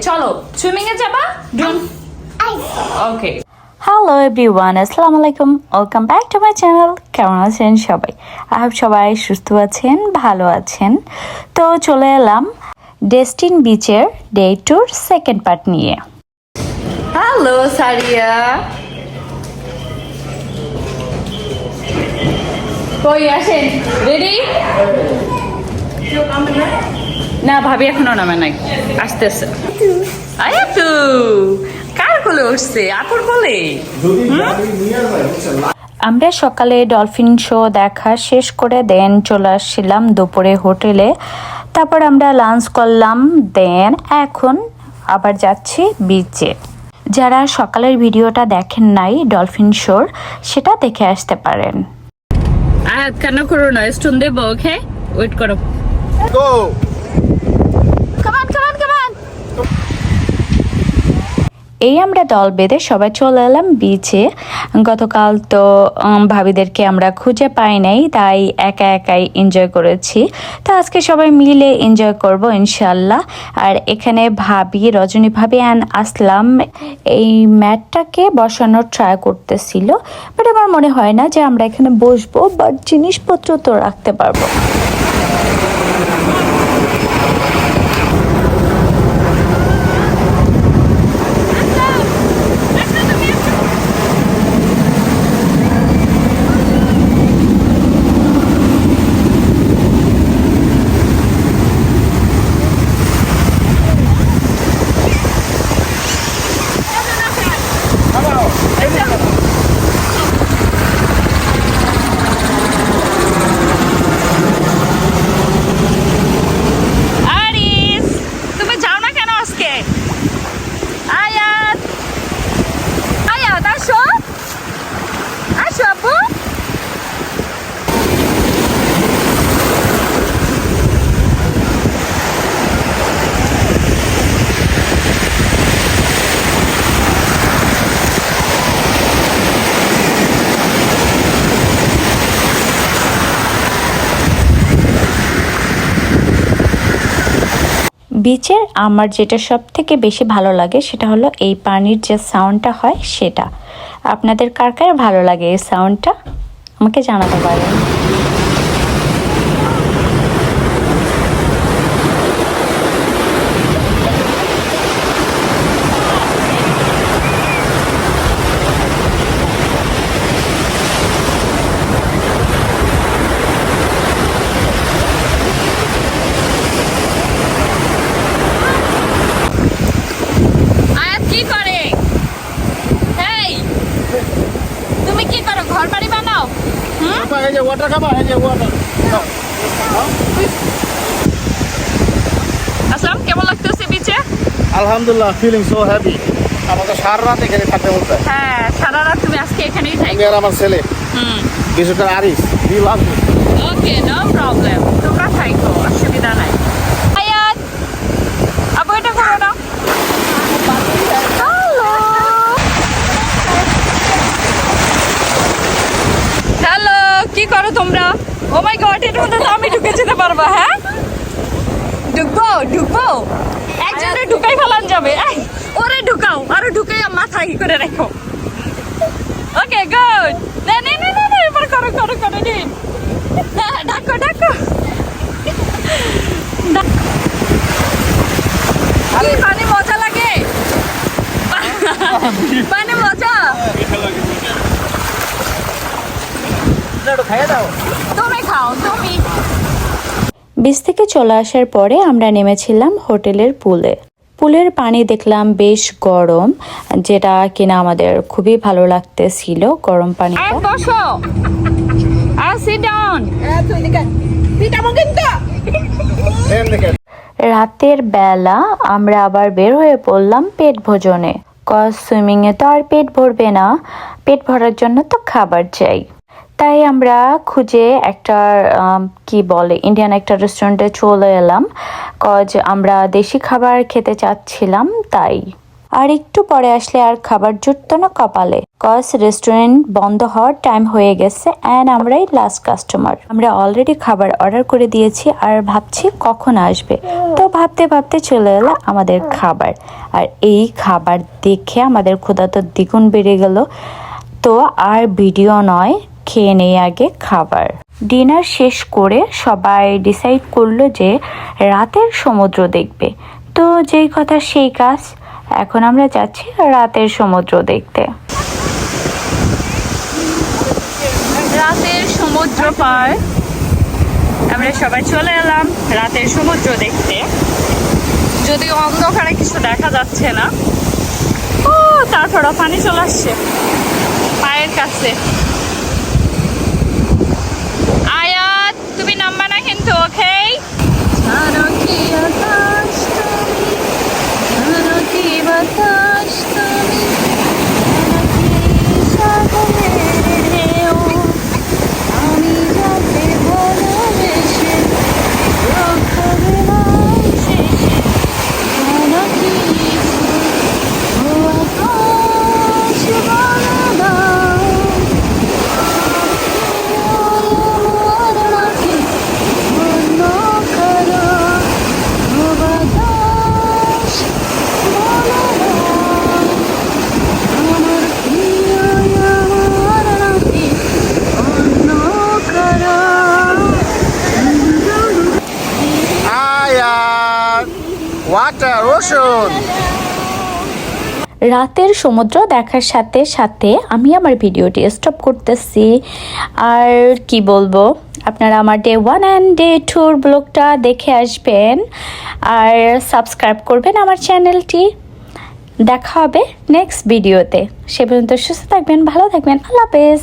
চলো সুইমিং এ যাবা ওকে। Hello everyone, আসসালামু আলাইকুম, welcome back to my channel. কেমন আছেন সবাই? আই হোপ সবাই সুস্থ আছেন, ভালো আছেন। তো চলে এলাম ডেস্টিন বিচের ডে টুর সেকেন্ড পার্ট নিয়ে। হ্যালো সারিয়া, কই আসেন? রেডি? না ভাবি এখনো নামে নাই, আসতেছে। আয়াতু কার কোলে উঠছে? আপুর কোলে। আমরা সকালে ডলফিন শো দেখা শেষ করে দেন চলে আসছিলাম দুপুরে হোটেলে। তারপর আমরা লাঞ্চ করলাম, দেন এখন আবার যাচ্ছি বিচে। যারা সকালের ভিডিওটা দেখেন নাই ডলফিন শোর, সেটা দেখে আসতে পারেন। আয়াত কান্না করো না, স্টোন দেবো। ওকে ওয়েট করো। Go! Come on come on come on. এই আমরা দল বেঁধে সবাই চলে এলাম বিচে। গতকাল তো ভাবিদেরকে আমরা খুঁজে পাই নাই, তাই একা একাই এনজয় করেছি। তো আজকে সবাই মিলে এনজয় করব ইনশাল্লাহ। আর এখানে ভাবি, রজনী ভাবি অ্যান্ড আসলাম এই ম্যাটটাকে বসানোর ট্রাই করতেছিল, বাট আমার মনে হয় না যে আমরা এখানে বসবো, বাট জিনিসপত্র তো রাখতে পারবো। আরিস তুমি যাও না কেন আজকে? আয়াত আয়াত আসো আসো আপু। বিচের আমার যেটা সব থেকে বেশি ভালো লাগে সেটা হলো এই পানির যে সাউন্ডটা হয় সেটা। আপনাদের কার কার ভালো লাগে এই সাউন্ডটা আমাকে জানাতে পারেন। আয়াত কি করে? এই তুমি কি করো? ঘর বাড়ি বানাও? এই যে ওয়াটার খাবা, এই যে ওয়াটার। আসলাম, কেমন লাগতেছে বিচে? আলহামদুলিল্লাহ, ফিলিং সো হ্যাপি। আমাকে সারা রাত এখানে থাকতে বলতে। হ্যাঁ সারা রাত তুমি আজকে এখানেই আমি থাকো। আর আমার ছেলে, বিশেষ করে Aris, we love you. Okay no problem, তোমরা থাকো, অসুবিধা নাই। আয়াত আপু এটা করো না। হ্যালো কি করো তোমরা? ও মাই গড, এর মধ্যে তো আমি ঢুকে যেতে পারবো? হ্যাঁ ঢুকবো ঢুকবো, একজনে ঢুকাই ফেলান যাবে। এই ওরে ঢুকাও, আরো ঢুকাই মাথায় করে রেখো। Okay good. না না না না, এবার করো করো করো, নিন ডাকো ডাকো। কি পানি মজা লাগে? পানি মজা? তুমি খাও তুমি। বিচ থেকে চলে আসার পরে আমরা নেমেছিলাম হোটেলের পুলে। পুলের পানি দেখলাম বেশ গরম, যেটা কিনা আমাদের খুবই ভালো লাগতেছিল গরম পানিটা। বসো আর সিট ডাউন। রাতের বেলা আমরা আবার বের হয়ে পড়লাম পেট ভোজনে, কজ সুইমিং এ তো আর পেট ভরবে না, পেট ভরার জন্য তো খাবার চাই। তাই আমরা খুঁজে একটা কি বলে ইন্ডিয়ান একটা রেস্টুরেন্টে চলে এলাম, কজ আমরা দেশি খাবার খেতে চাচ্ছিলাম। তাই আর একটু পরে আসলে আর খাবার জুটতো না কপালে, কজ রেস্টুরেন্ট বন্ধ হওয়ার টাইম হয়ে গেছে অ্যান্ড আমরাই লাস্ট কাস্টমার। আমরা অলরেডি খাবার অর্ডার করে দিয়েছি আর ভাবছি কখন আসবে। তো ভাবতে ভাবতে চলে এলো আমাদের খাবার, আর এই খাবার দেখে আমাদের ক্ষুধা তো দ্বিগুণ বেড়ে গেল। তো আর ভিডিও নয়, খেয়ে নেই আগে খাবার। ডিনার শেষ করে সবাই ডিসাইড করলো যে রাতের সমুদ্র দেখবে। তো যেই কথা সেই কাজ, এখন আমরা যাচ্ছি রাতের সমুদ্র দেখতে। রাতের সমুদ্র পার আমরা সবাই চলে এলাম রাতের সমুদ্র দেখতে। যদিও অন্ধকারে কিছু দেখা যাচ্ছে না, ও তারপর পানি চলে আসছে পায়ের কাছে। আয়াত তুমি নামবা না কিন্তু, ওকে? Water, ocean. রাতের সমুদ্র দেখার সাথে সাথে আমি আমার ভিডিওটি স্টপ করতেছি। আর কি বলবো, আপনারা আমার ডে 1 অ্যান্ড ডে 2 ব্লগটা দেখে আসবেন আর সাবস্ক্রাইব করবেন আমার চ্যানেলটি। দেখা হবে নেক্সট ভিডিওতে। সে পর্যন্ত সুস্থ থাকবেন, ভালো থাকবেন, আল্লাহ হাফেজ।